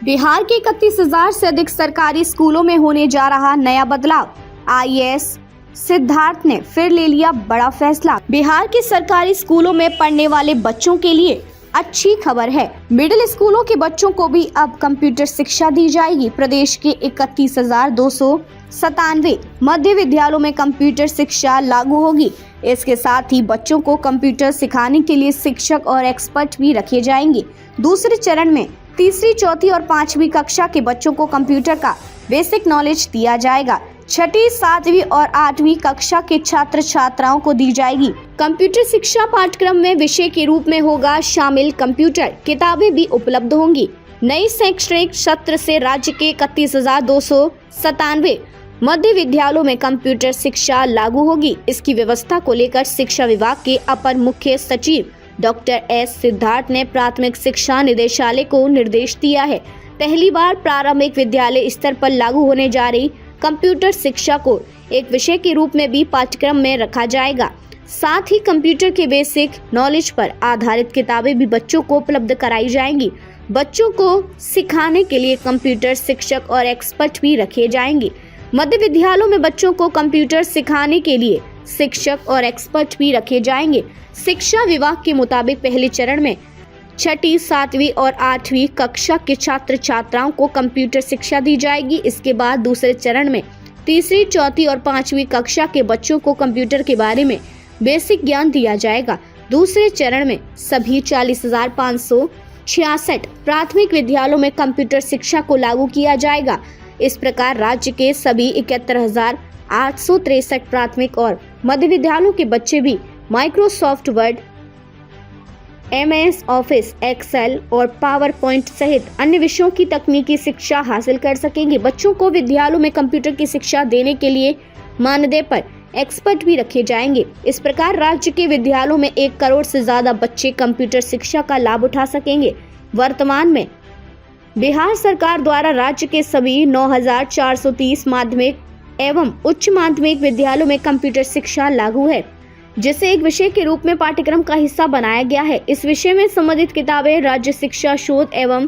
बिहार के 31,000 से अधिक सरकारी स्कूलों में होने जा रहा नया बदलाव। आईएएस सिद्धार्थ ने फिर ले लिया बड़ा फैसला। बिहार के सरकारी स्कूलों में पढ़ने वाले बच्चों के लिए अच्छी खबर है। मिडिल स्कूलों के बच्चों को भी अब कंप्यूटर शिक्षा दी जाएगी। प्रदेश के 31,297 मध्य विद्यालयों में कंप्यूटर शिक्षा लागू होगी। इसके साथ ही बच्चों को कंप्यूटर सिखाने के लिए शिक्षक और एक्सपर्ट भी रखे जाएंगे। दूसरे चरण में तीसरी, चौथी और 5वीं कक्षा के बच्चों को कंप्यूटर का बेसिक नॉलेज दिया जाएगा। छठी, 7वीं और 8वीं कक्षा के छात्र छात्राओं को दी जाएगी। कंप्यूटर शिक्षा पाठ्यक्रम में विषय के रूप में होगा शामिल। कंप्यूटर किताबें भी उपलब्ध होंगी। नई शैक्षणिक सत्र से राज्य के 31,297 मध्य विद्यालयों में कंप्यूटर शिक्षा लागू होगी। इसकी व्यवस्था को लेकर शिक्षा विभाग के अपर मुख्य सचिव डॉक्टर एस सिद्धार्थ ने प्राथमिक शिक्षा निदेशालय को निर्देश दिया है। पहली बार प्रारंभिक विद्यालय स्तर पर लागू होने जा रही कंप्यूटर शिक्षा को एक विषय के रूप में भी पाठ्यक्रम में रखा जाएगा। साथ ही कंप्यूटर के बेसिक नॉलेज पर आधारित किताबें भी बच्चों को उपलब्ध कराई जाएंगी। बच्चों को सिखाने के लिए कंप्यूटर शिक्षक और एक्सपर्ट भी रखे जाएंगे। मध्य विद्यालयों में बच्चों को कंप्यूटर सिखाने के लिए शिक्षक और एक्सपर्ट भी रखे जाएंगे। शिक्षा विभाग के मुताबिक पहले चरण में छठी, 7वीं और 8वीं कक्षा के छात्र छात्राओं को कंप्यूटर शिक्षा दी जाएगी। इसके बाद दूसरे चरण में तीसरी, चौथी और 5वीं कक्षा के बच्चों को कंप्यूटर के बारे में बेसिक ज्ञान दिया जाएगा। दूसरे चरण में सभी 40,566 प्राथमिक विद्यालयों में कंप्यूटर शिक्षा को लागू किया जाएगा। इस प्रकार राज्य के सभी 71,863 प्राथमिक और मध्य विद्यालयों के बच्चे भी Microsoft Word, MS office, Excel और पावर पॉइंट सहित अन्य विषयों की तकनीकी शिक्षा हासिल कर सकेंगे। बच्चों को विद्यालयों में कंप्यूटर की शिक्षा देने के लिए मानदेय पर एक्सपर्ट भी रखे जाएंगे। इस प्रकार राज्य के विद्यालयों में 1 करोड़ से ज्यादा बच्चे कंप्यूटर शिक्षा का लाभ उठा सकेंगे। वर्तमान में बिहार सरकार द्वारा राज्य के सभी 9,430 माध्यमिक एवं उच्च माध्यमिक विद्यालयों में कंप्यूटर शिक्षा लागू है, जिसे एक विषय के रूप में पाठ्यक्रम का हिस्सा बनाया गया है। इस विषय में संबंधित किताबें राज्य शिक्षा शोध एवं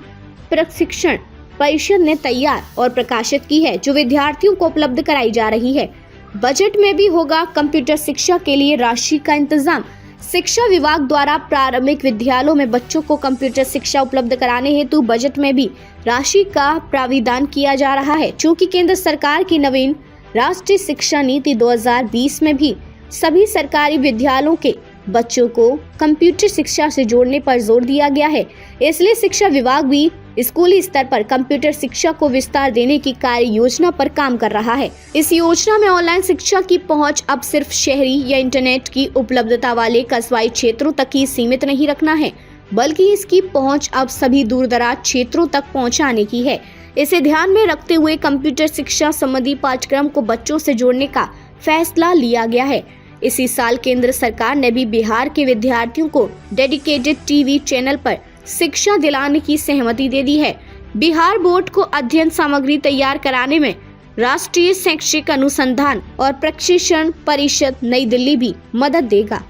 प्रशिक्षण परिषद ने तैयार और प्रकाशित की है, जो विद्यार्थियों को उपलब्ध कराई जा रही है। बजट में भी होगा कंप्यूटर शिक्षा के लिए राशि का इंतजाम। शिक्षा विभाग द्वारा प्रारंभिक विद्यालयों में बच्चों को कंप्यूटर शिक्षा उपलब्ध कराने हेतु बजट में भी राशि का प्राविधान किया जा रहा है। चूँकि केंद्र सरकार की नवीन राष्ट्रीय शिक्षा नीति 2020 में भी सभी सरकारी विद्यालयों के बच्चों को कंप्यूटर शिक्षा से जोड़ने पर जोर दिया गया है, इसलिए शिक्षा विभाग भी स्कूली स्तर पर कंप्यूटर शिक्षा को विस्तार देने की कार्य योजना पर काम कर रहा है। इस योजना में ऑनलाइन शिक्षा की पहुंच अब सिर्फ शहरी या इंटरनेट की उपलब्धता वाले कस्बाई क्षेत्रों तक ही सीमित नहीं रखना है, बल्कि इसकी पहुंच अब सभी दूरदराज क्षेत्रों तक पहुंचाने की है। इसे ध्यान में रखते हुए कंप्यूटर शिक्षा संबंधी पाठ्यक्रम को बच्चों से जोड़ने का फैसला लिया गया है। इसी साल केंद्र सरकार ने भी बिहार के विद्यार्थियों को डेडिकेटेड टीवी चैनल पर शिक्षा दिलाने की सहमति दे दी है। बिहार बोर्ड को अध्ययन सामग्री तैयार कराने में राष्ट्रीय शैक्षिक अनुसंधान और प्रशिक्षण परिषद नई दिल्ली भी मदद देगा।